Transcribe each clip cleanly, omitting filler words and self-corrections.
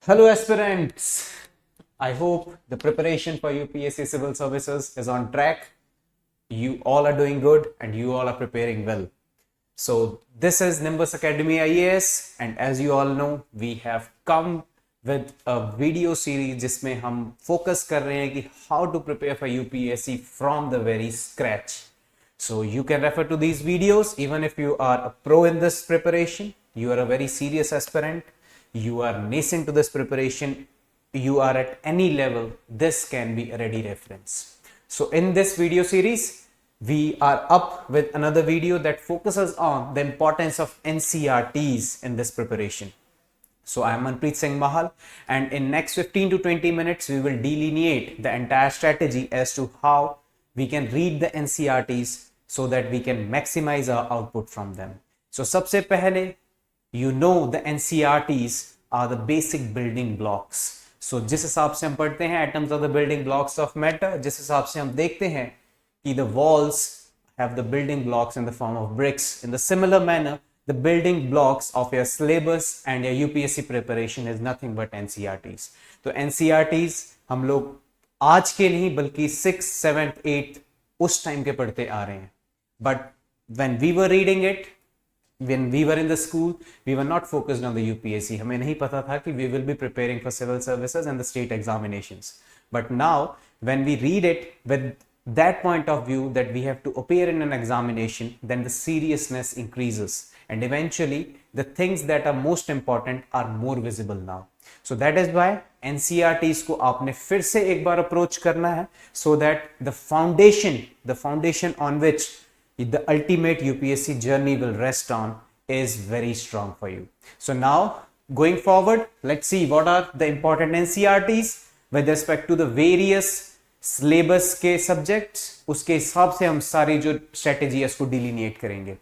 Hello, aspirants. I hope the preparation for UPSC Civil Services is on track. You all are doing good and you all are preparing well. So, this is Nimbus Academy IAS, and as you all know, we have come with a video series जिसमें हम focus कर रहे हैं कि how to prepare for UPSC from the very scratch. So, you can refer to these videos even if you are a pro in this preparation, you are a very serious aspirant, you are nascent to this preparation, you are at any level, this can be a ready reference. So in this video series, we are up with another video that focuses on the importance of NCERTs in this preparation. So I am Manpreet Singh Mahal, and in next 15 to 20 minutes, we will delineate the entire strategy as to how we can read the NCERTs so that we can maximize our output from them. So सबसे पहले, you know the NCERTs are the basic building blocks. So जिस हिसाब से हम पढ़ते हैं atoms are the building blocks of matter, जिस हिसाब से हम देखते हैं कि the walls have the building blocks in the form of bricks, in the similar manner the building blocks of your syllabus and your UPSC preparation is nothing but NCERTs. तो NCERTs हम लोग आज के नहीं बल्कि 6th, 7th, 8th उस time के पढ़ते आ रहे हैं. But when we were reading it, when we were in the school, we were not focused on the UPSC. हमें नहीं पता था कि we will be preparing for civil services and the state examinations. But now, when we read it with that point of view that we have to appear in an examination, then the seriousness increases. And eventually, the things that are most important are more visible now. So that is why NCERTs को आपने फिर से एक बार approach करना है, so that the foundation on which the ultimate UPSC journey will rest on is very strong for you. So now going forward, let's see what are the important NCERTs with respect to the various syllabus के subjects. उसके हिसाब से हम सारी जो strategy है उसको delineate करेंगे.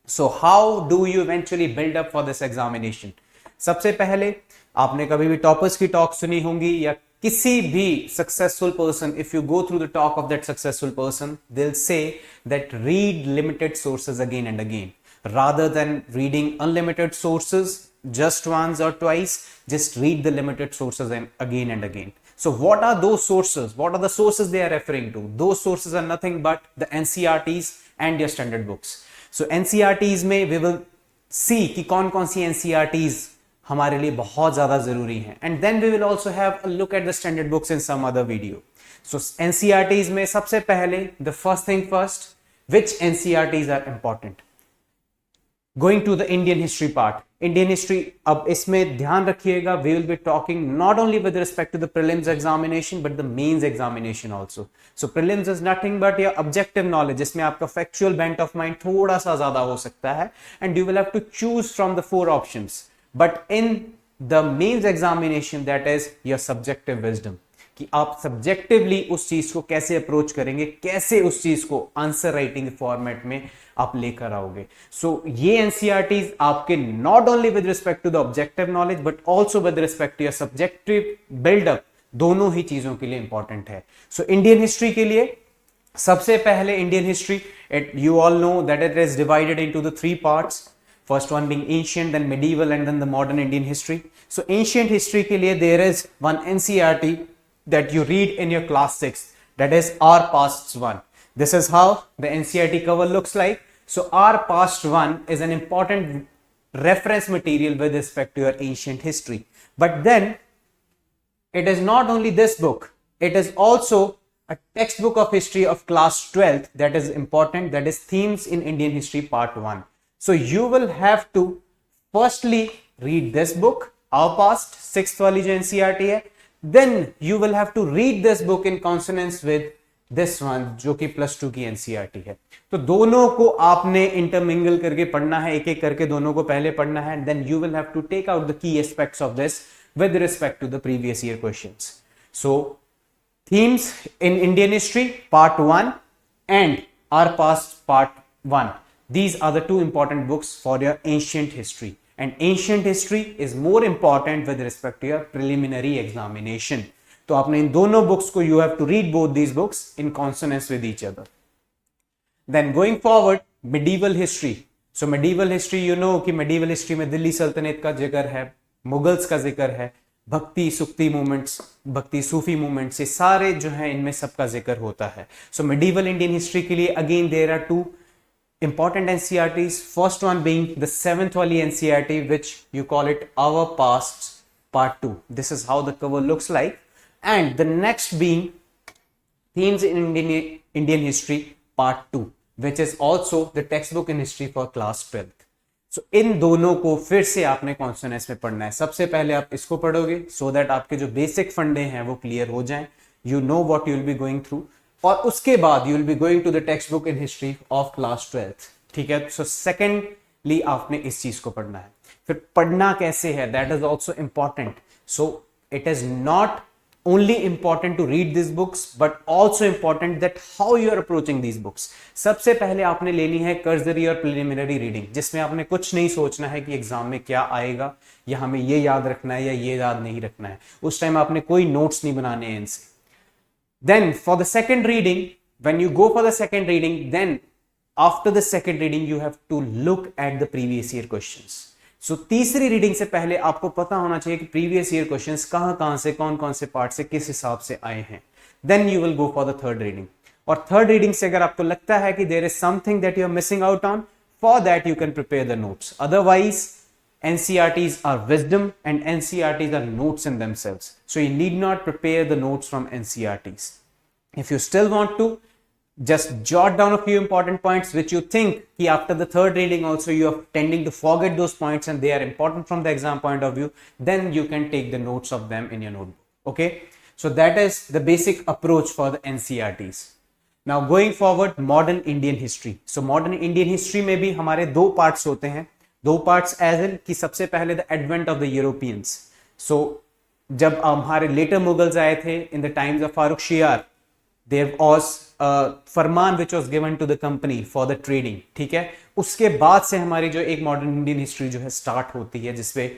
So how do you eventually build up for this examination? सबसे पहले आपने कभी भी toppers की talk सुनी होंगी या किसी भी successful person, if you go through the talk of that successful person, they'll say that read limited sources again and again. Rather than reading unlimited sources just once or twice, just read the limited sources again and again. So what are those sources? What are the sources they are referring to? Those sources are nothing but the NCERTs and your standard books. So NCERTs में we will see कि कौन-कौन सी NCERTs हमारे लिए बहुत ज़्यादा ज़रूरी हैं. And then we will also have a look at the standard books in some other video. So NCERTs में सबसे पहले, the first thing first, which NCERTs are important? Going to the Indian history part. Indian history, अब इसमें ध्यान रखिएगा, we will be talking not only with respect to the prelims examination but the mains examination also. So prelims is nothing but your objective knowledge, जिसमें आपका factual bent of mind थोड़ा सा ज़्यादा हो सकता है, and you will have to choose from the 4 options. But in the mains examination, that is your subjective wisdom, कि आप subjectively उस चीज को कैसे अप्रोच करेंगे, कैसे उस चीज को आंसर राइटिंग फॉर्मेट में आप लेकर आओगे. सो ये एनसीईआरटीज आपके not only with respect to the objective knowledge but also with respect to your subjective buildup, दोनों ही चीजों के लिए इंपॉर्टेंट है. सो इंडियन हिस्ट्री के लिए सबसे पहले Indian history, you all know that it is divided into the 3 parts. First one being ancient, then medieval, and then the modern Indian history. So ancient history के लिए there is one NCERT that you read in your class 6, that is our past 1. This is how the NCERT cover looks like. So our past 1 is an important reference material with respect to your ancient history. But then it is not only this book, it is also a textbook of history of class 12th that is important, that is themes in Indian history part 1. So you will have to firstly read this book, our past 6th वाली जो NCERT है, then you will have to read this book in consonance with this one जो कि +2 की NCERT है. तो दोनों को आपने इंटरमिंगल करके पढ़ना है, एक एक करके दोनों को पहले पढ़ना है, and then you will have to take out the key aspects of this with respect to the previous year questions. So themes in Indian history part 1 and our past part 1. These are the 2 important books for your ancient history, and ancient history is more important with respect to your preliminary examination. तो आपने इन दोनों books को you have to read both these books in consonance with each other. Then going forward, medieval history. So medieval history, you know कि medieval history में दिल्ली सल्तनत का जिक्र है, मुगल्स का जिक्र है, भक्ति सुक्ति मूवमेंट्स, भक्ति सूफी मूवमेंट्स, ये सारे जो है इनमें सबका जिक्र होता है. सो मेडिवल इंडियन हिस्ट्री के लिए again there are two important NCERTs. First one being the 7th wali NCERT, which you call it Our Past Part 2. This is how the cover looks like. And the next being Themes in Indian History Part 2, which is also the textbook in history for class 12th. So इन दोनों को फिर से आपने consonance में पढ़ना है. सबसे पहले आप इसको पढ़ोगे so that आपके जो बेसिक फंडे हैं वो क्लियर हो जाएं. You know what you will be going through. और उसके बाद you will be going to the text book in history of class 12th. ठीक है. सो सेकेंडली आपने इस चीज को पढ़ना है. फिर पढ़ना कैसे है, that is also important. So it is not only important to read this books but also important that how you are approaching these books. सबसे पहले आपने लेनी है कर्सरी और प्रिलिमिनरी रीडिंग, जिसमें आपने कुछ नहीं सोचना है कि एग्जाम में क्या आएगा या हमें ये याद रखना है या ये याद नहीं रखना है. उस टाइम आपने कोई नोट्स नहीं बनाने हैं इनसे. Then for the second reading, when you go for the second reading, then after the second reading you have to look at the previous year questions. So तीसरी रीडिंग से पहले आपको पता होना चाहिए कि प्रीवियस ईयर क्वेश्चंस कहां से कौन से पार्ट से किस हिसाब से आए हैं. Then you will go for the third reading. और थर्ड रीडिंग से अगर आपको लगता है कि there is something that you are missing out on, for that you can prepare the notes. Otherwise NCERTs are wisdom and NCERTs are notes in themselves. So you need not prepare the notes from NCERTs. If you still want to, just jot down a few important points which you think कि after the third reading also you are tending to forget those points and they are important from the exam point of view, then you can take the notes of them in your notebook. Okay? So that is the basic approach for the NCERTs. Now going forward, modern Indian history. So modern Indian history में भी हमारे दो parts होते हैं. दो parts as in कि सबसे पहले the advent of the Europeans. So जब हमारे लेटर मुगल्स आए थे in the times of Farrukh Siyar, there was farman which was given to the company for the trading. ठीक है. उसके बाद से हमारी जो एक मॉडर्न इंडियन हिस्ट्री जो है स्टार्ट होती है, जिसमें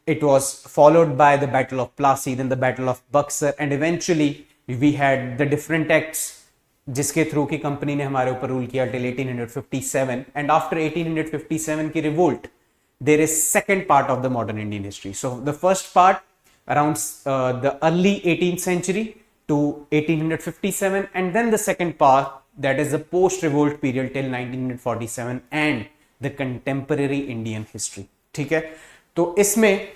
it was followed by the battle of Plassey, then the battle of Buxar and eventually we had the different acts जिसके थ्रू की कंपनी ने हमारे ऊपर रूल किया टिल 1857. एंड आफ्टर 1857 की revolt there is second part of the modern Indian history. So the first part around the early 18th century to 1857 and then the second part that is the post revolt period till 1947 and the contemporary Indian history. ठीक है. तो इसमें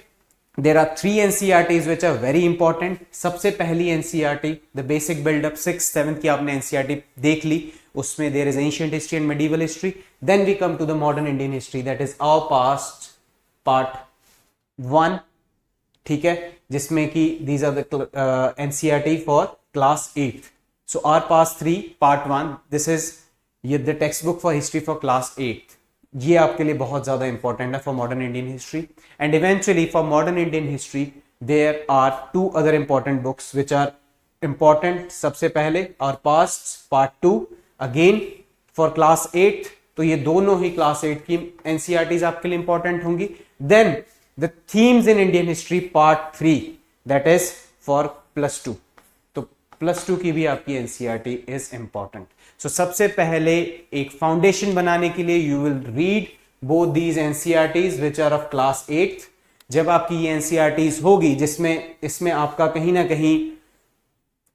there are three NCERTs which are very important. सबसे पहली NCERT the basic build up 6th 7th की आपने NCERT देख ली. उसमें there is ancient history and medieval history. Then we come to the modern Indian history that is our past part 1. ठीक है. जिसमें कि these are the NCERT for class 8th. So our past 3 part 1 this is the textbook for history for class 8th. ये आपके लिए बहुत ज्यादा important है for modern Indian history. And eventually for modern Indian history there are 2 other important books which are important. सबसे पहले our past part 2 again for class 8. तो ये दोनों ही क्लास 8 की एनसीईआरटीज आपके लिए इंपॉर्टेंट होंगी. Then the themes in Indian history part 3 that is for +2. तो +2 की भी आपकी एनसीईआरटी इज इंपॉर्टेंट. सो सबसे पहले एक फाउंडेशन बनाने के लिए you will read both these NCERTs which are of class 8th. जब आपकी ये एनसीईआरटीज होगी जिसमें इसमें आपका कहीं ना कहीं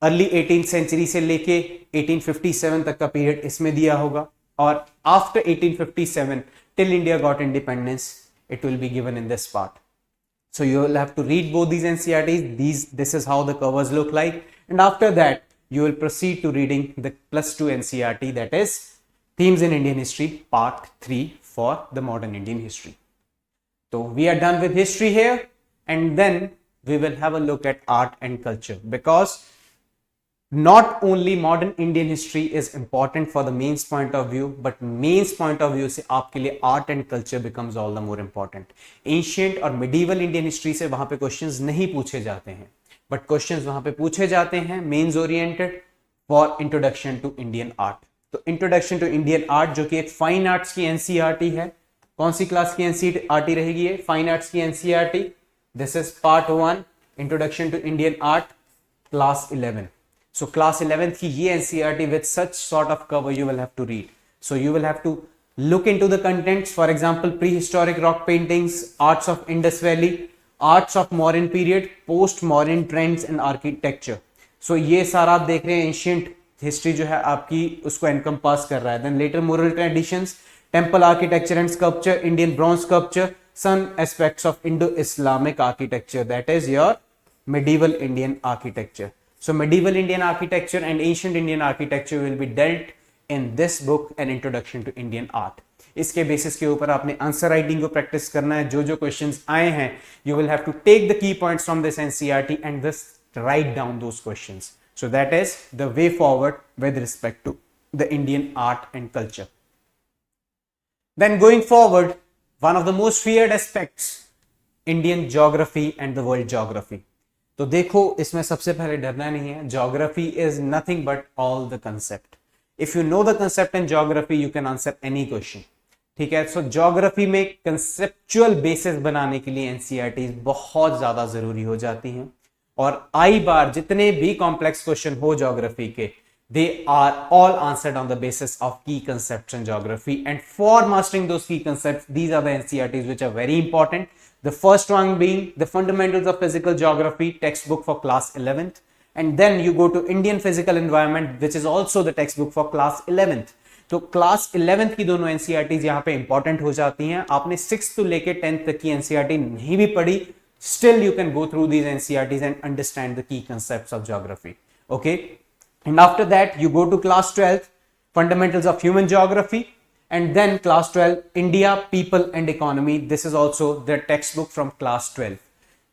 अर्ली 18th century से लेके 1857 तक का पीरियड इसमें दिया होगा, और after 1857 till India got independence it will be given in this part. So you will have to read both these NCERTs. This is how the covers look like, and after that you will proceed to reading the +2 NCERT, that is Themes in Indian History Part 3 for the Modern Indian History. So we are done with history here, and then we will have a look at art and culture, because not only modern Indian history is important for the mains point of view, but mains point of view से आपके लिए art and culture becomes all the more important. Ancient और medieval Indian history से वहां पे questions नहीं पूछे जाते हैं, but questions वहां पे पूछे जाते हैं mains oriented for introduction to Indian art. तो introduction to Indian art जो कि एक fine arts की NCERT है. कौन सी क्लास की NCERT रहेगी ये? fine arts की NCERT. This is part 1 introduction to Indian art, class 11. So class 11th की ये NCERT with such sort of cover you will have to read. So you will have to look into the contents. For example, prehistoric rock paintings, arts of Indus Valley, arts of modern period, post modern trends and architecture. So ये सारा आप देख रहे हैं ancient history जो है आपकी उसको एनकम्पास कर रहा है. Then later moral traditions, temple architecture and sculpture, Indian bronze sculpture, some aspects of Indo-Islamic architecture, that is your medieval Indian architecture. So medieval Indian architecture and ancient Indian architecture will be dealt in this book, An Introduction to Indian Art. इसके basis के ऊपर आपने answer writing को practice करना है. जो जो questions आए हैं you will have to take the key points from this NCERT and just write down those questions. So that is the way forward with respect to the Indian art and culture. Then going forward, one of the most feared aspects, Indian geography and the world geography. तो देखो इसमें सबसे पहले डरना नहीं है. Geography is nothing but all the concept. If you know the concept in geography, you can answer any question. ठीक है. So geography में conceptual basis बनाने के लिए NCERT बहुत ज्यादा जरूरी हो जाती हैं. और आई बार जितने भी complex question हो geography के, they are all answered on the basis of key concepts in geography, and for mastering those key concepts, these are the NCERTs which are very important. The first one being the Fundamentals of Physical Geography textbook for class 11th, and then you go to Indian Physical Environment, which is also the textbook for class 11th. तो class 11th की दोनों NCERTs यहाँ पे important हो जाती हैं. आपने 6th to लेके 10th तक की NCERT नहीं भी पढ़ी, still you can go through these NCERTs and understand the key concepts of geography. Okay. And after that you go to class 12, Fundamentals of Human Geography, and then class 12, India, People and Economy. This is also the textbook from class 12.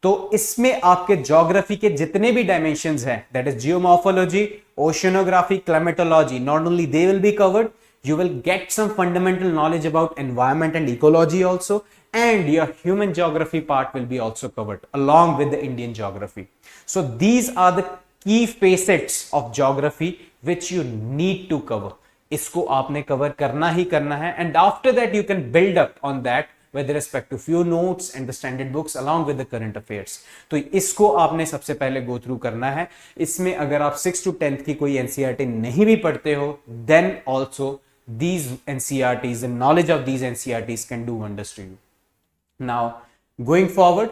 तो इसमें आपके geography के जितने भी dimensions हैं, that is geomorphology, oceanography, climatology, not only they will be covered, you will get some fundamental knowledge about environment and ecology also, and your human geography part will be also covered along with the Indian geography. So these are the key facets of geography which you need to cover. इसको आपने cover करना ही करना है, and after that you can build up on that with respect to few notes and the standard books along with the current affairs. तो इसको आपने सबसे पहले go through करना है. इसमें अगर आप 6 to 10th की कोई NCERT नहीं भी पढ़ते हो, then also these NCERTs, the knowledge of these NCERTs can do wonders to you. Now going forward,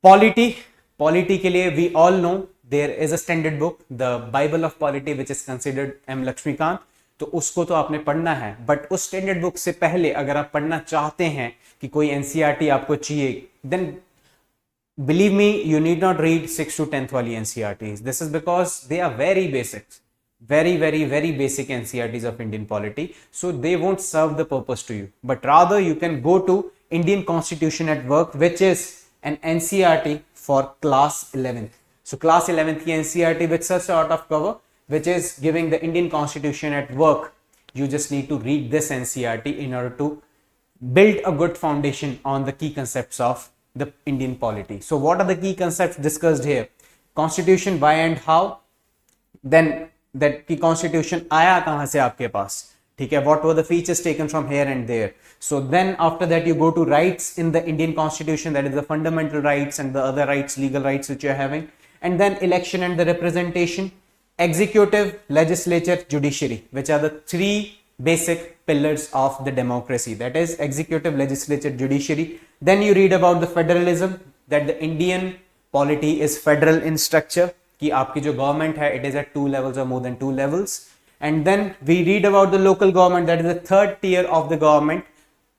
polity के लिए we all know there is a standard book, the Bible of Polity, which is considered M. Lakshmikant. तो उसको तो आपने पढ़ना है, but उस standard book से पहले अगर आप पढ़ना चाहते हैं कि कोई NCERT आपको चाहिए, then believe me, you need not read 6 to 10th वाली NCERTs. This is because they are very basics, very basic NCERTs of Indian polity, so they won't serve the purpose to you. But rather you can go to Indian Constitution at Work, which is an NCERT for class 11th. So class 11th की NCERT with such sort of cover, which is giving the Indian Constitution at work. You just need to read this NCERT in order to build a good foundation on the key concepts of the Indian polity. So what are the key concepts discussed here? Constitution, why and how. Then that की Constitution आया कहाँ से आपके पास, ठीक है? What were the features taken from here and there? So then after that you go to rights in the Indian Constitution, that is the fundamental rights and the other rights, legal rights which you are having. And then election and the representation, executive, legislature, judiciary, which are the three basic pillars of the democracy, that is executive, legislature, judiciary. Then you read about the federalism, that the Indian polity is federal in structure, कि आपकी जो government है it is at 2 levels or more than 2 levels. And then we read about the local government, that is the third tier of the government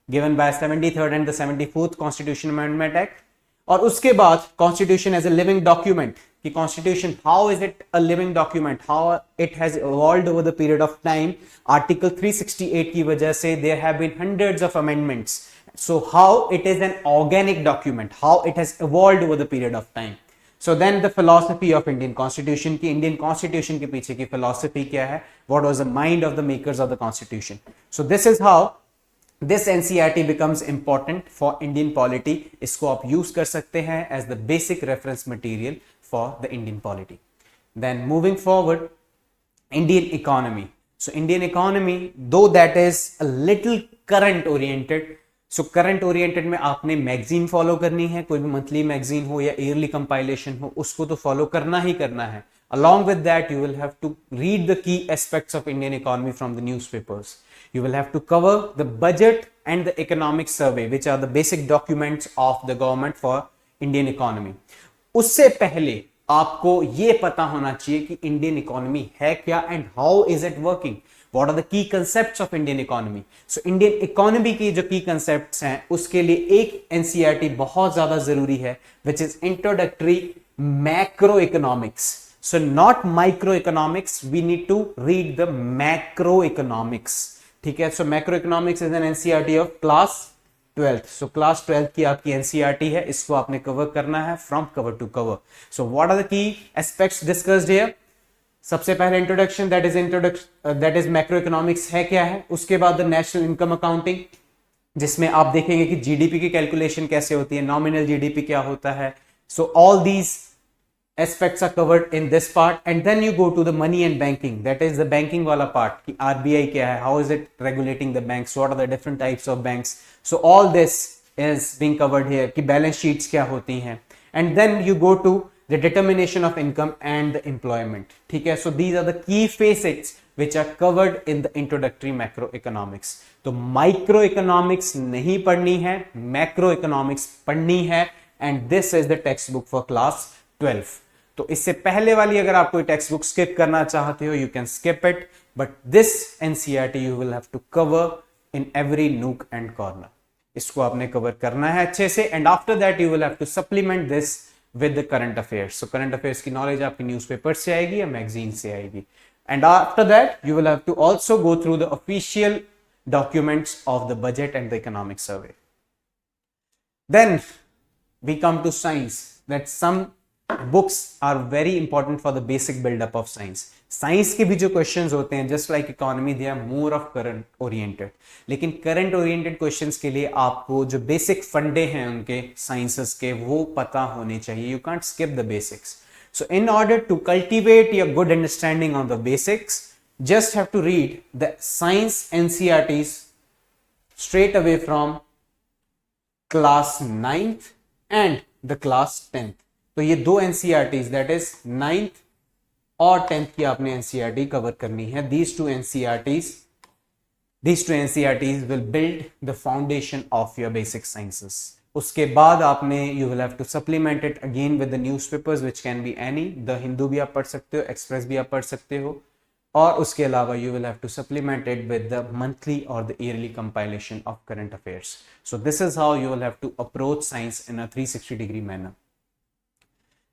given by 73rd and the 74th Constitution Amendment Act. और उसके बाद Constitution as a living document, कि Constitution, how is it a living document, how it has evolved over the period of time. Article 368 की वजह से there have been hundreds of amendments. So how it is an organic document, how it has evolved over the period of time. So then the philosophy of Indian Constitution, की Indian Constitution के पीछे की philosophy क्या है, what was the mind of the makers of the Constitution. So this is how this NCERT becomes important for Indian polity. इसको आप use कर सकते हैं as the basic reference material for the Indian polity. Then moving forward, Indian economy. So Indian economy, though that is a little current oriented, so current oriented में आपने magazine follow करनी है, कोई भी मंथली मैगजीन हो या yearly compilation हो, उसको तो फॉलो करना ही करना है. Along with that, you will have to read the key aspects of Indian economy from the newspapers. You will have to cover the budget and the economic survey, which are the basic documents of the government for Indian economy. उससे पहले आपको ये पता होना चाहिए कि Indian economy है क्या and how is it working, what are the key concepts of Indian economy. So Indian economy की जो की कंसेप्ट्स हैं उसके लिए एक एनसीईआरटी बहुत ज्यादा जरूरी है, which is introductory macro economics. So not microeconomics, we need to read the macroeconomics. ठीक है, so macroeconomics is an NCERT of class 12th. So class 12th की आपकी NCERT है, इसको आपने कवर करना है from cover to cover. So what are the key aspects discussed here? सबसे पहले इंट्रोडक्शन, that is macroeconomics है क्या है। उसके बाद नेशनल इनकम अकाउंटिंग, जिसमें आप देखेंगे कि जीडीपी की कैलकुलेशन कैसे होती है, नॉमिनल जीडीपी क्या होता है। So all these aspects are covered in this part, and then you go to the money and banking, that is the banking wala part ki RBI kya hai, how is it regulating the banks, what are the different types of banks. So all this is being covered here ki balance sheets kya hoti hain, and then you go to the determination of income and the employment. ठीक है, so these are the key facets which are covered in the introductory macroeconomics. तो microeconomics नहीं पढ़नी है, macroeconomics पढ़नी है, and this is the textbook for class 12. तो इससे पहले वाली अगर आप कोई टेक्स्ट बुक स्किप करना चाहते हो, you can skip it, but this NCERT you will have to cover in every nook and corner. इसको आपने कवर करना है अच्छे से, and after that you will have to supplement this with the current affairs. So current affairs की knowledge आपकी newspaper से आएगी या मैगजीन से आएगी, and after that you will have to also go through the official documents of the budget and the economic survey. Then we come to science, that some books are very important for the basic build up of science. Science के भी जो questions होते हैं just like economy, they are more of current oriented, लेकिन current oriented questions के लिए आपको जो बेसिक फंडे हैं उनके साइंसेस के वो पता होने चाहिए। You can't skip the basics. So in order to cultivate your good understanding on the basics, just have to read the science NCERTs straight away from class 9th and the class 10th. तो ये दो NCERTs, that is 9th और 10th की आपने NCERT cover करनी है. These two NCERTs will build the foundation of your basic sciences. उसके बाद आपने you will have to supplement it again with the newspapers which can be any. The Hindu भी आप पढ़ सकते हो, Express भी आप पढ़ सकते हो, और उसके अलावा you will have to supplement it with the monthly or the yearly compilation of current affairs. So this is how you will have to approach science in a 360-degree manner.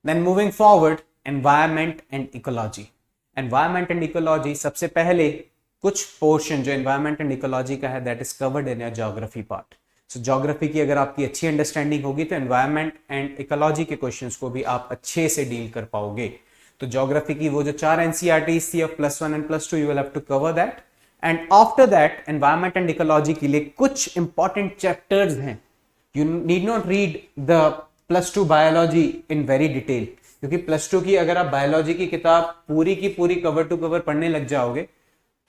Then moving forward, environment and ecology. Environment and ecology, सबसे पहले कुछ portion जो environment and ecology का है that is covered in your geography part. So geography की अगर आपकी अच्छी अंडरस्टैंडिंग होगी तो environment and ecology के क्वेश्चंस को भी आप अच्छे से डील कर पाओगे. तो geography की वो जो 4 NCERTs थी of +1 and +2, you will have to cover that. And after that, environment and ecology के लिए कुछ important chapters हैं. You need not read the +2 biology in very detail, क्योंकि +2 की अगर आप बायोलॉजी की किताब पूरी की पूरी कवर टू कवर पढ़ने लग जाओगे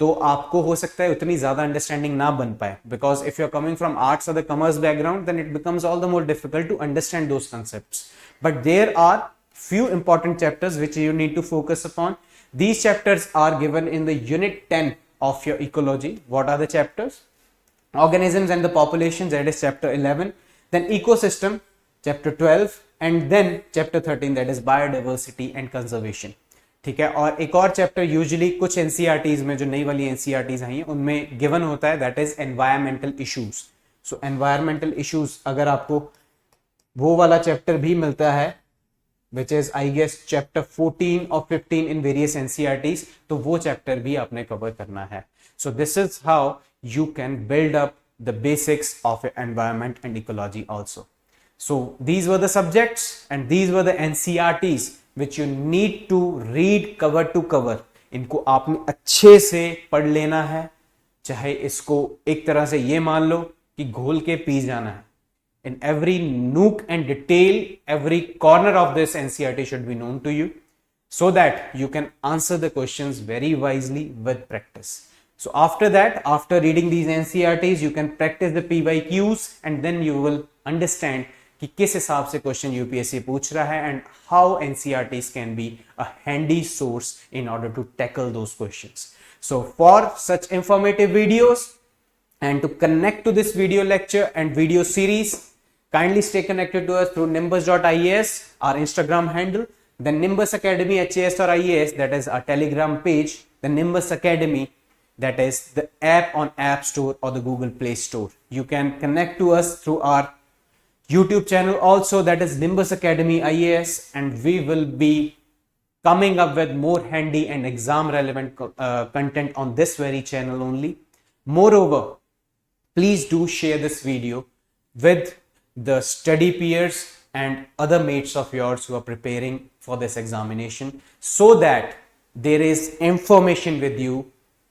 तो आपको हो सकता है उतनी ज्यादा अंडरस्टैंडिंग ना बन पाए, because if you are coming from arts और the commerce background then it becomes all the more difficult to understand those concepts. But there are few important chapters which you need to focus upon. These chapters are given in the unit 10 of your ecology. What are the chapters? Organisms and the populations, that is chapter 11. Then ecosystem, chapter 12, and then chapter 13, that is biodiversity and conservation. ठीक है, और एक और chapter usually कुछ NCERTs में जो नई वाली एनसीईआरटीज आई हैं उनमें गिवन होता है, that is environmental issues. So environmental issues अगर आपको वो वाला चैप्टर भी मिलता है which is I guess chapter 14 or 15 in various NCERTs, तो वो चैप्टर भी आपने कवर करना है. So this is how you can build up the basics of environment and ecology also. So these were the subjects and these were the NCERTs which you need to read cover to cover. इनको आपने अच्छे से पढ़ लेना है, चाहे इसको एक तरह से ये मान लो कि घोल के पी जाना है. In every nook and detail, every corner of this NCERT should be known to you so that you can answer the questions very wisely with practice. So after that, after reading these NCERTs, you can practice the PYQs and then you will understand कि किस हिसाब से question UPSC पूछ रहा है and how NCERTs can be a handy source in order to tackle those questions. So for such informative videos and to connect to this video lecture and video series, Kindly stay connected to us through nimbus.ias, our Instagram handle, the Nimbus Academy HAS or IAS, that is our Telegram page, the Nimbus Academy, that is the app on App Store or the Google Play Store. You can connect to us through our YouTube channel also, that is Nimbus Academy IAS, and we will be coming up with more handy and exam relevant content on this very channel only. Moreover, please do share this video with the study peers and other mates of yours who are preparing for this examination, so that there is information with you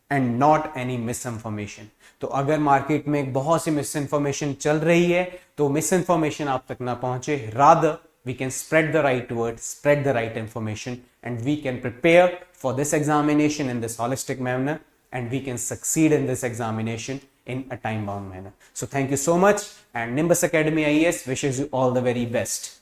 and not any misinformation. तो अगर market में एक बहुत सी misinformation चल रही है तो misinformation आप तक ना पहुंचे, rather we can spread the right word, spread the right information, and we can prepare for this examination in this holistic manner, and we can succeed in this examination in a time bound manner. So thank you so much, and Nimbus Academy IAS wishes you all the very best.